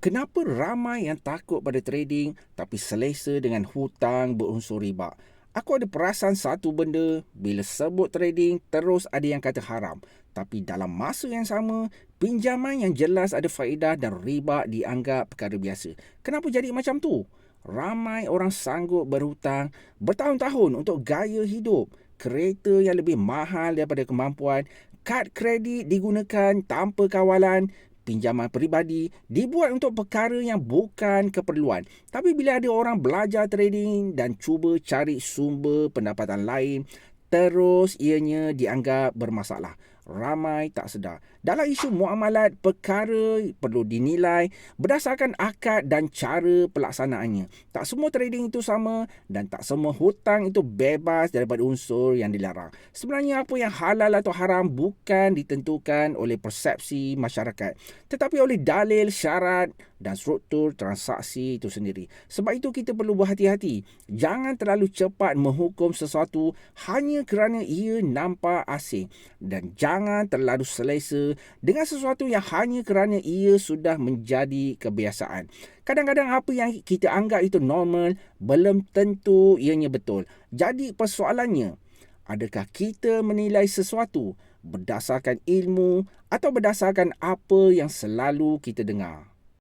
Kenapa ramai yang takut pada trading tapi selesa dengan hutang berunsur riba? Aku ada perasan satu benda, bila sebut trading terus ada yang kata haram. Tapi dalam masa yang sama, pinjaman yang jelas ada faedah dan riba dianggap perkara biasa. Kenapa jadi macam tu? Ramai orang sanggup berhutang bertahun-tahun untuk gaya hidup, kereta yang lebih mahal daripada kemampuan, kad kredit digunakan tanpa kawalan, pinjaman peribadi dibuat untuk perkara yang bukan keperluan. Tapi bila ada orang belajar trading dan cuba cari sumber pendapatan lain, terus ianya dianggap bermasalah. Ramai tak sedar. Dalam isu muamalat, perkara perlu dinilai berdasarkan akad dan cara pelaksanaannya. Tak semua trading itu sama dan tak semua hutang itu bebas daripada unsur yang dilarang. Sebenarnya apa yang halal atau haram bukan ditentukan oleh persepsi masyarakat, tetapi oleh dalil, syarat dan struktur transaksi itu sendiri. Sebab itu kita perlu berhati-hati. Jangan terlalu cepat menghukum sesuatu hanya kerana ia nampak asing, dan jangan terlalu selesa dengan sesuatu yang hanya kerana ia sudah menjadi kebiasaan. Kadang-kadang apa yang kita anggap itu normal belum tentu ianya betul. Jadi persoalannya, adakah kita menilai sesuatu berdasarkan ilmu atau berdasarkan apa yang selalu kita dengar?